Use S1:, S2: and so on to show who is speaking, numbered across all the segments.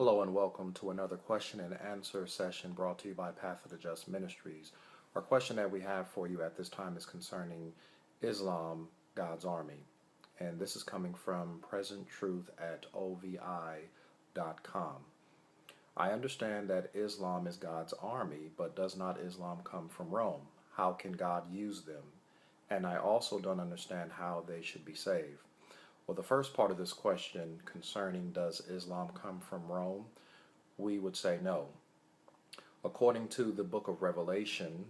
S1: Hello and welcome to another question and answer session brought to you by Path of the Just Ministries. Our question that we have for you at this time is concerning Islam, God's Army. And this is coming from Present Truth at OVI.com. I understand that Islam is God's army, but does not Islam come from Rome? How can God use them? And I also don't understand how they should be saved. Well, the first part of this question concerning does Islam come from Rome, we would say no. According to the book of Revelation,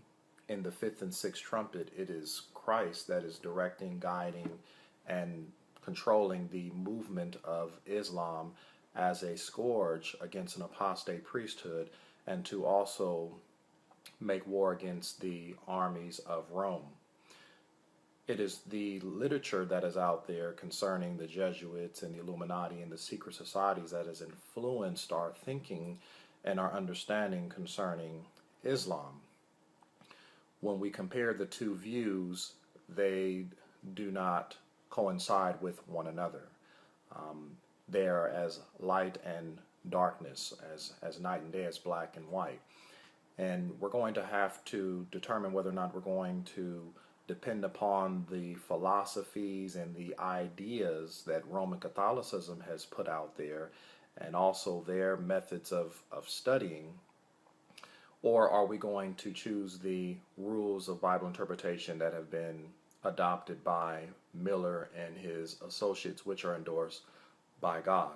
S1: in the fifth and sixth trumpet, it is Christ that is directing, guiding, and controlling the movement of Islam as a scourge against an apostate priesthood and to also make war against the armies of Rome. It is the literature that is out there concerning the Jesuits and the Illuminati and the secret societies that has influenced our thinking and our understanding concerning Islam. When we compare the two views, they do not coincide with one another. They are as light and darkness, as night and day, as black and white. And we're going to have to determine whether or not we're going to depend upon the philosophies and the ideas that Roman Catholicism has put out there and also their methods of studying, or are we going to choose the rules of Bible interpretation that have been adopted by Miller and his associates, which are endorsed by God?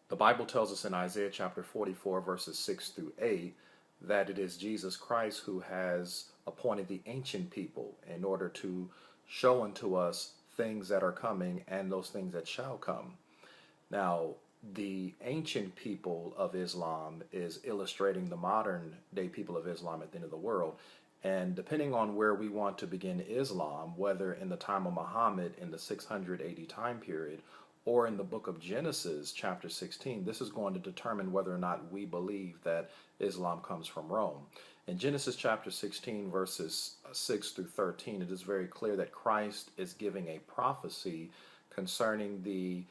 S1: The Bible tells us in Isaiah chapter 44 verses 6 through 8 that it is Jesus Christ who has appointed the ancient people in order to show unto us things that are coming and those things that shall come. Now, the ancient people of Islam is illustrating the modern day people of Islam at the end of the world. And depending on where we want to begin Islam, whether in the time of Muhammad in the 680 time period or in the book of Genesis chapter 16, this is going to determine whether or not we believe that Islam comes from Rome. In Genesis chapter 16 verses 6 through 13, it is very clear that Christ is giving a prophecy concerning the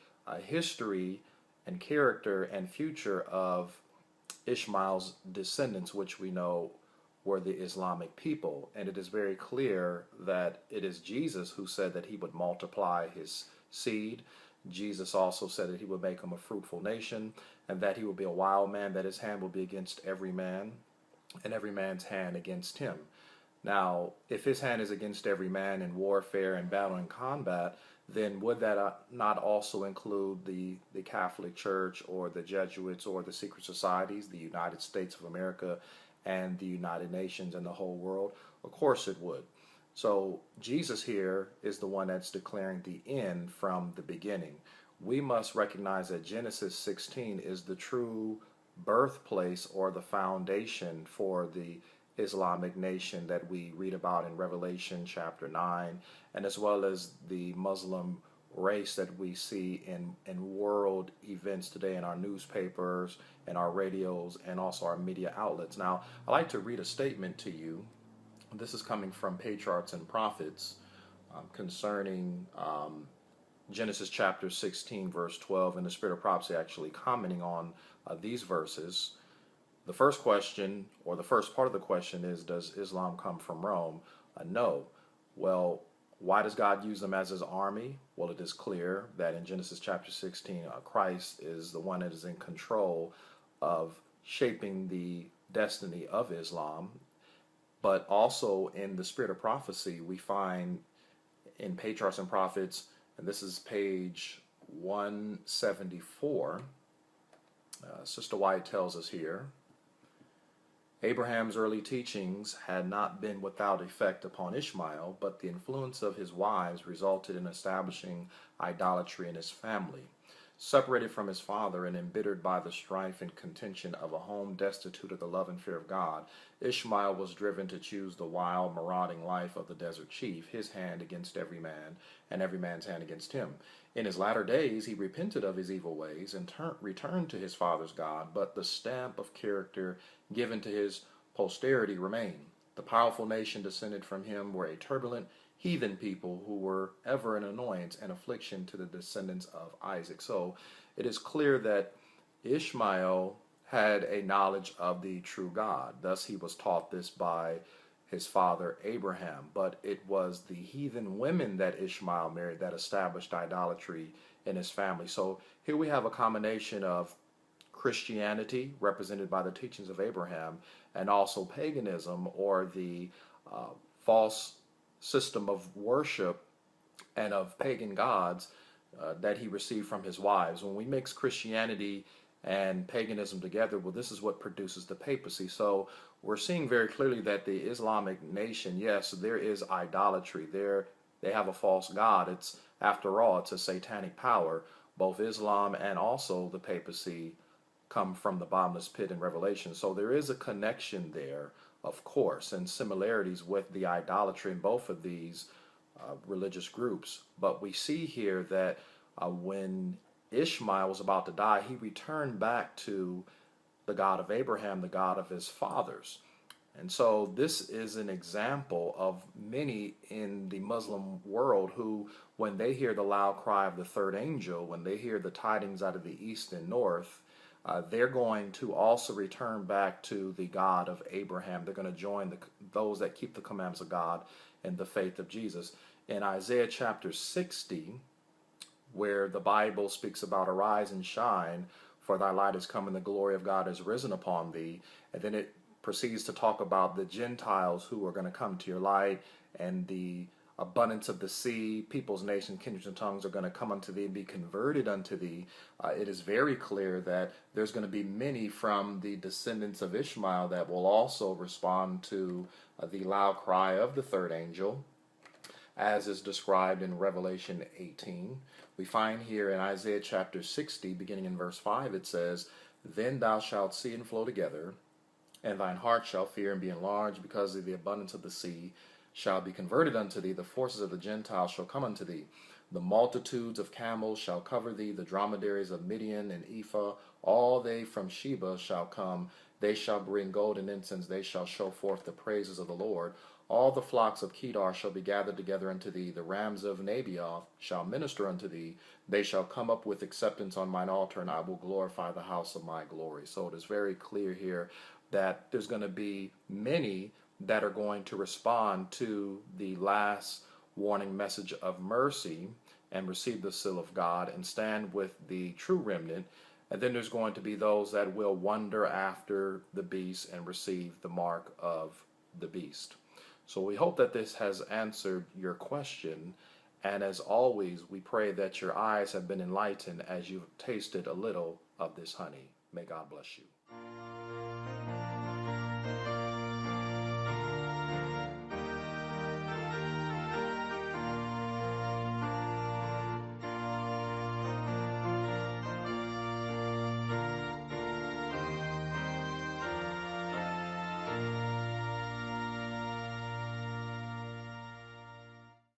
S1: history and character and future of Ishmael's descendants, which we know were the Islamic people. And it is very clear that it is Jesus who said that he would multiply his seed. Jesus also said that he would make him a fruitful nation and that he would be a wild man, that his hand will be against every man and every man's hand against him. Now, if his hand is against every man in warfare and battle and combat, then would that not also include the Catholic Church or the Jesuits or the secret societies, the United States of America and the United Nations and the whole world? Of course it would. So Jesus here is the one that's declaring the end from the beginning. We must recognize that Genesis 16 is the true birthplace or the foundation for the Islamic nation that we read about in Revelation chapter 9, and as well as the Muslim race that we see in world events today in our newspapers and our radios and also our media outlets. Now, I'd like to read a statement to you. This is coming from Patriarchs and Prophets concerning Genesis chapter 16 verse 12, and the Spirit of Prophecy actually commenting on these verses. The first question, or the first part of the question, is does Islam come from Rome? No. Well, why does God use them as his army? Well, it is clear that in Genesis chapter 16, Christ is the one that is in control of shaping the destiny of Islam. But also in the Spirit of Prophecy, we find in Patriarchs and Prophets, and this is page 174, Sister White tells us here, Abraham's early teachings had not been without effect upon Ishmael, but the influence of his wives resulted in establishing idolatry in his family. Separated from his father and embittered by the strife and contention of a home destitute of the love and fear of God, Ishmael was driven to choose the wild, marauding life of the desert chief, his hand against every man, and every man's hand against him. In his latter days he repented of his evil ways and returned to his father's God, but the stamp of character given to his posterity remained. The powerful nation descended from him were a turbulent, heathen people who were ever an annoyance and affliction to the descendants of Isaac. So it is clear that Ishmael had a knowledge of the true God. Thus, he was taught this by his father Abraham. But it was the heathen women that Ishmael married that established idolatry in his family. So here we have a combination of Christianity, represented by the teachings of Abraham, and also paganism, or the false system of worship and of pagan gods that he received from his wives. When we mix Christianity and paganism together, well, this is what produces the papacy. So we're seeing very clearly that the Islamic nation, yes, there is idolatry. They have a false god. It's, after all, it's a satanic power. Both Islam and also the papacy come from the bottomless pit in Revelation. So there is a connection there, of course, and similarities with the idolatry in both of these religious groups. But we see here that when Ishmael was about to die, he returned back to the God of Abraham, the God of his fathers. And so this is an example of many in the Muslim world who, when they hear the loud cry of the third angel, when they hear the tidings out of the east and north, they're going to also return back to the God of Abraham. They're going to join those that keep the commandments of God and the faith of Jesus. In Isaiah chapter 60, where the Bible speaks about arise and shine, for thy light is come and the glory of God is risen upon thee. And then it proceeds to talk about the Gentiles who are going to come to your light, and the abundance of the sea, peoples, nations, kindreds, and tongues are going to come unto thee and be converted unto thee. It is very clear that there's going to be many from the descendants of Ishmael that will also respond to the loud cry of the third angel, as is described in Revelation 18. We find here in Isaiah chapter 60, beginning in verse 5, it says, Then thou shalt see and flow together, and thine heart shall fear and be enlarged, because of the abundance of the sea shall be converted unto thee. The forces of the Gentiles shall come unto thee. The multitudes of camels shall cover thee. The dromedaries of Midian and Ephah, all they from Sheba shall come. They shall bring gold and incense. They shall show forth the praises of the Lord. All the flocks of Kedar shall be gathered together unto thee. The rams of Nabaioth shall minister unto thee. They shall come up with acceptance on mine altar, and I will glorify the house of my glory. So it is very clear here that there's going to be many that are going to respond to the last warning message of mercy and receive the seal of God and stand with the true remnant. And then there's going to be those that will wander after the beast and receive the mark of the beast. So we hope that this has answered your question. And as always, we pray that your eyes have been enlightened as you've tasted a little of this honey. May God bless you.